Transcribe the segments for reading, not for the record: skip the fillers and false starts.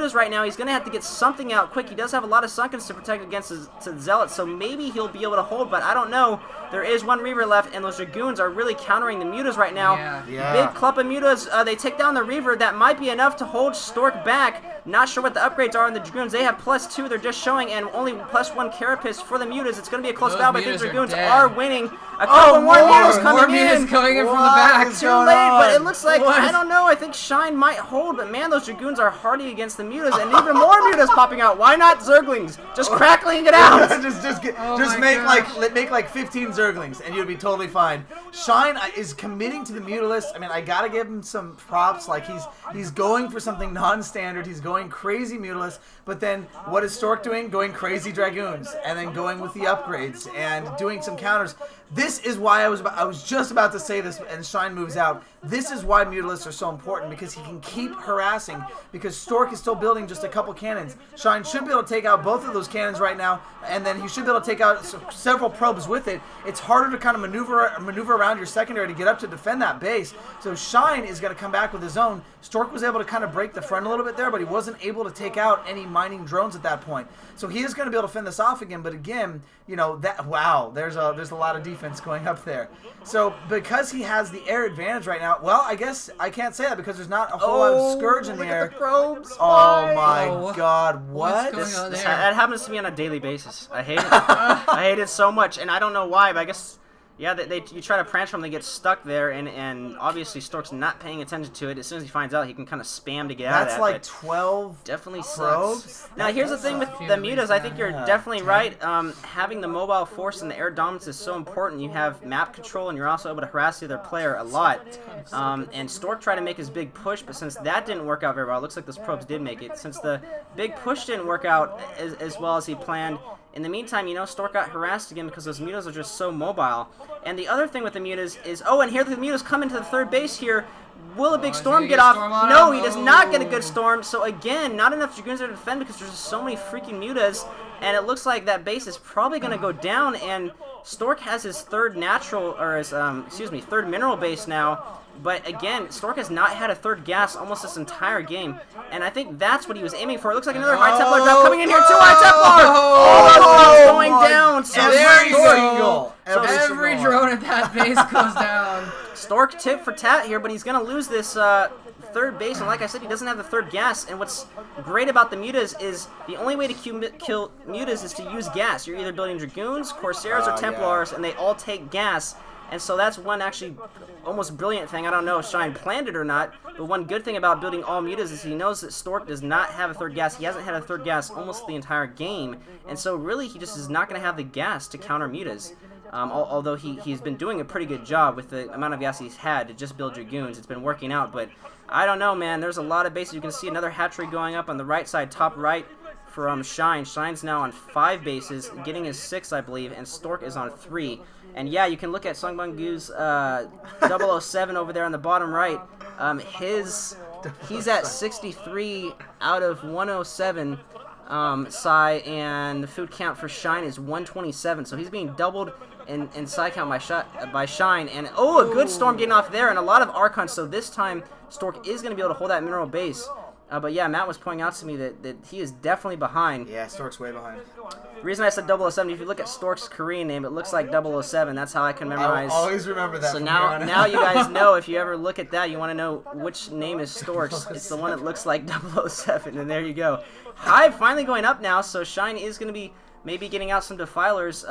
mutas right now. He's going to have to get something out quick. He does have a lot of Sunkens to protect against his Zealots, so maybe he'll be able to hold, but I don't know. There is one Reaver left, and those Dragoons are really countering the mutas right now. Big clump of mutas. They take down the Reaver. That might be enough to hold Stork back. Not sure what the upgrades are on the Dragoons. They have +2. They're just showing, and only +1 Carapace for the mutas. It's going to be a close battle, but these Dragoons are winning. A couple more mutas coming in. Coming in from the back. Too late, but it looks like, I don't know, I think Shine might hold, but man, those Dragoons are hardy against the mutas, and even more mutas popping out. Why not Zerglings? Just crackling it out. just make like 15 Zerglings, and you'd be totally fine. Shine is committing to the Mutalist. I mean, I gotta give him some props. Like he's going for something non-standard. He's going crazy Mutalist, but then what is Stork doing? Going crazy Dragoons, and then going with the upgrades and doing some counters. This is why I was just about to say this, and Shine moves out. This is why Mutalists are so important, because he can keep harassing, because Stork is still building just a couple cannons. Shine should be able to take out both of those cannons right now, and then he should be able to take out several probes with it. It's harder to kind of maneuver around your secondary to get up to defend that base. So Shine is going to come back with his own. Stork was able to kind of break the front a little bit there, but he wasn't able to take out any mining drones at that point. So he is going to be able to fend this off again, but again, you know, there's a lot of defense going up there. So because he has the air advantage right now, well, I guess I can't say that because there's not a whole lot of Scourge in the air. Look at the probes. Oh my God, what? That happens to me on a daily basis. I hate it. I hate it so much, and I don't know why, but I guess, yeah, you try to prank from them, they get stuck there, and obviously Stork's not paying attention to it. As soon as he finds out, he can kind of spam to get out of that. That's like 12 definitely probes. Sucks. Now, here's the thing with the mutas. I think you're definitely right. Having the mobile force and the air dominance is so important. You have map control, and you're also able to harass the other player a lot. And Stork tried to make his big push, but since that didn't work out very well, it looks like those probes did make it. Since the big push didn't work out as well as he planned, in the meantime, you know, Stork got harassed again because those mutas are just so mobile. And the other thing with the mutas is, oh, and here the mutas come into the third base here. Will a big storm get off? No, he does not get a good storm. So again, not enough Dragoons there to defend because there's just so many freaking mutas. And it looks like that base is probably going to go down. And Stork has his third natural, or his, third mineral base now. But again, Stork has not had a third gas almost this entire game. And I think that's what he was aiming for. It looks like another High Templar drop coming in here. 2 High Templar! Oh, going down. So every drone at that base goes down. Stork tip for tat here, but he's going to lose this third base. And like I said, he doesn't have the third gas. And what's great about the mutas is the only way to kill mutas is to use gas. You're either building Dragoons, Corsairs, or Templars, and they all take gas. And so that's one actually almost brilliant thing. I don't know if Shine planned it or not, but one good thing about building all mutas is he knows that Stork does not have a third gas. He hasn't had a third gas almost the entire game, and so really he just is not going to have the gas to counter mutas. Although he's been doing a pretty good job with the amount of gas he's had to just build Dragoons. It's been working out, but I don't know, man. There's a lot of bases. You can see another hatchery going up on the right side, top right, from Shine. Shine's now on 5 bases, getting his 6, I believe, and Stork is on 3. And yeah, you can look at Sungbungu's 007 over there on the bottom right. He's at 63 out of 107 psi, and the food count for Shine is 127. So he's being doubled in psi count by Shine. And oh, a good storm getting off there, and a lot of Archons. So this time Stork is going to be able to hold that mineral base. But yeah, Matt was pointing out to me that he is definitely behind. Yeah, Stork's way behind. The reason I said 007, if you look at Stork's Korean name, it looks like 007. That's how I can memorize. I'll always remember that. So now you guys know, if you ever look at that, you want to know which name is Stork's. It's the one that looks like 007, and there you go. Hive finally going up now, so Shine is going to be maybe getting out some Defilers,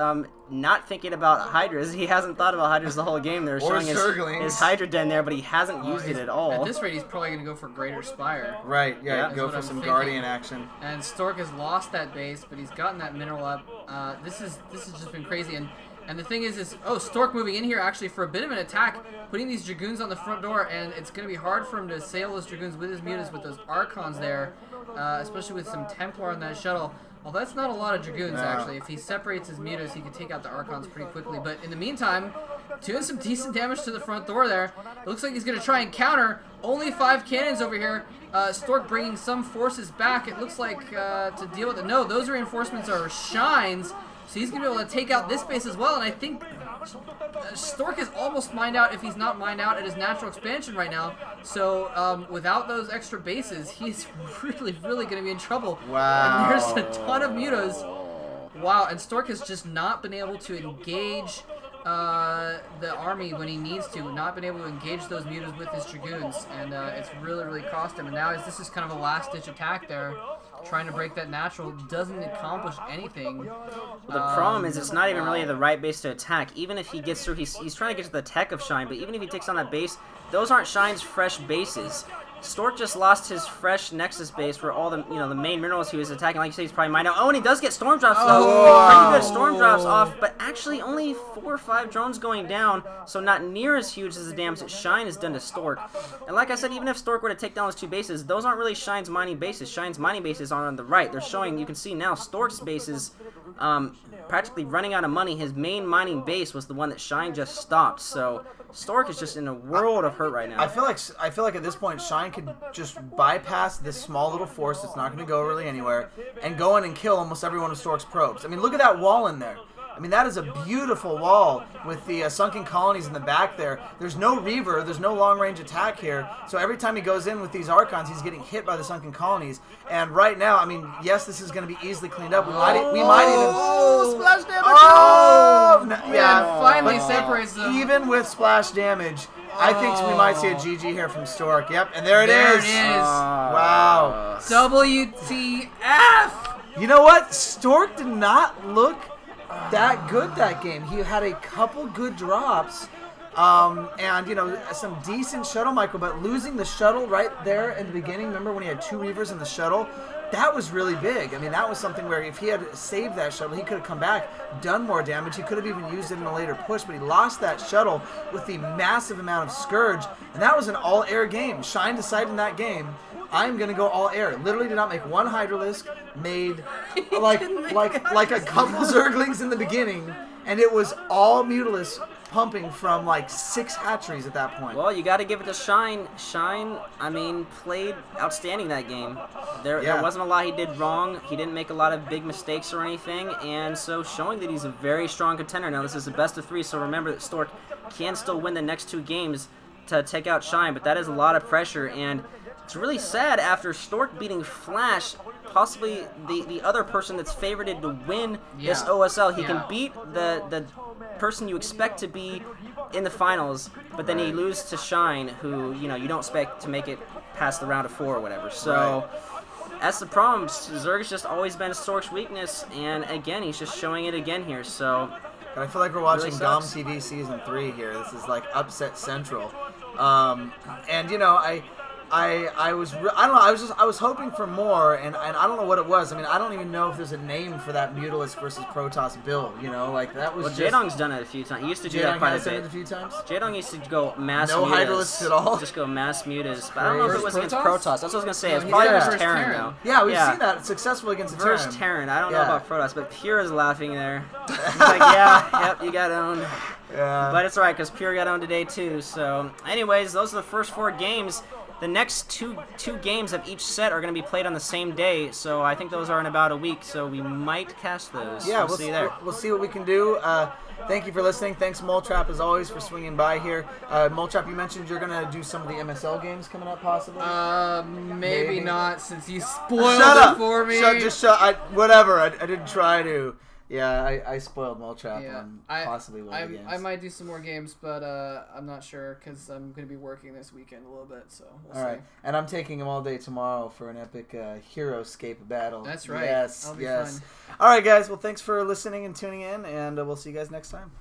not thinking about Hydras. He hasn't thought about Hydras the whole game. They're showing his Hydra den there, but he hasn't used it at all. At this rate, he's probably going to go for Greater Spire. Right, yeah, go for some Guardian action. And Stork has lost that base, but he's gotten that mineral up. This has just been crazy. And the thing is Stork moving in here actually for a bit of an attack, putting these Dragoons on the front door, and it's going to be hard for him to sail those Dragoons with his mutas, with those Archons there, especially with some Templar on that shuttle. Well, that's not a lot of Dragoons, actually. If he separates his mutas, he can take out the Archons pretty quickly. But in the meantime, doing some decent damage to the front door there. It looks like he's going to try and counter. Only 5 cannons over here. Stork bringing some forces back, it looks like, to deal with it. No, those reinforcements are Shines. So he's going to be able to take out this base as well. And I think Stork is almost mined out if he's not mined out at his natural expansion right now. So without those extra bases, he's really going to be in trouble. Wow. And there's a ton of mutas. Wow, and Stork has just not been able to engage the army when he needs to, not been able to engage those mutas with his dragoons, and it's really cost him. And now this is kind of a last-ditch attack there, trying to break that natural, doesn't accomplish anything. The problem is it's not even really the right base to attack. Even if he gets through, he's trying to get to the tech of Shine, but even if he takes on that base, those aren't Shine's fresh bases. Stork just lost his fresh Nexus base where all the the main minerals he was attacking. Like you say, he's probably mined out. Oh, and he does get storm drops though. Pretty good storm drops off, but actually only 4 or 5 drones going down, so not near as huge as the damage that Shine has done to Stork. And like I said, even if Stork were to take down those 2 bases, those aren't really Shine's mining bases. Shine's mining bases are on the right. They're showing, you can see now, Stork's bases practically running out of money. His main mining base was the one that Shine just stopped. So Stork is just in a world of hurt right now. I feel like at this point Shine could just bypass this small little force that's not going to go really anywhere and go in and kill almost every one of Stork's probes. I mean, look at that wall in there. I mean, that is a beautiful wall with the sunken colonies in the back there. There's no Reaver. There's no long-range attack here. So every time he goes in with these Archons, he's getting hit by the sunken colonies. And right now, I mean, yes, this is going to be easily cleaned up. We might even... Oh, splash damage! Oh! Yeah, finally separates them. Even with splash damage, I think we might see a GG here from Stork. Yep, and there it is. Wow. WTF! You know what? Stork did not look that good that game. He had a couple good drops, and some decent shuttle micro, but losing the shuttle right there in the beginning. Remember when he had 2 Reavers in the shuttle? That was really big. I mean, that was something where if he had saved that shuttle, he could have come back, done more damage. He could have even used it in a later push, but he lost that shuttle with the massive amount of Scourge, and that was an all-air game. Shine decided in that game, I'm going to go all-air. Literally did not make one Hydralisk, made like a couple Zerglings in the beginning, and it was all Mutalisk pumping from like 6 hatcheries at that point. Well, you got to give it to Shine. Shine, I mean, played outstanding that game. There wasn't a lot he did wrong. He didn't make a lot of big mistakes or anything, and so showing that he's a very strong contender. Now, this is the best of 3, so remember that Stork can still win the next 2 games to take out Shine, but that is a lot of pressure, and it's really sad after Stork beating Flash, possibly the other person that's favorited to win this OSL. He can beat the person you expect to be in the finals, but then he loses to Shine, who you don't expect to make it past the round of 4 or whatever. So that's the problem. Zerg has just always been Stork's weakness, and again, he's just showing it again here. So I feel like we're watching Dom TV Season 3 here. This is like upset central, and I was hoping for more, and I don't know what it was. I mean, I don't even know if there's a name for that Mutalisk versus Protoss build. Like that was. Well, Jaedong's done it a few times. He used to do that quite a bit. A few times. Jaedong used to go mass no mutas. Hydralisks at all. Just go mass mutas. But I don't know if it was against Protoss. That's what I was gonna say. No, it's probably yeah. versus Terran though. Yeah, we've seen that successfully against the Terran. Versus Terran. I don't know about Protoss, but Pure is laughing there. He's like, yep, you got owned. Yeah. But it's alright because Pure got owned today too. So, anyways, those are the first 4 games. The next two games of each set are going to be played on the same day, so I think those are in about a week, so we might cast those. Yeah, we'll see you there. We'll see what we can do. Thank you for listening. Thanks, Moletrap, as always, for swinging by here. Moletrap, you mentioned you're going to do some of the MSL games coming up, possibly? Maybe not, since you spoiled it for me. Whatever. I didn't try to. Yeah, I spoiled Moletrap on possibly one of the games. I might do some more games, but I'm not sure because I'm going to be working this weekend a little bit, so we'll see. All right, and I'm taking him all day tomorrow for an epic Hero-scape battle. That's right. Yes, That'll be yes. fun. All right, guys. Well, thanks for listening and tuning in, and we'll see you guys next time.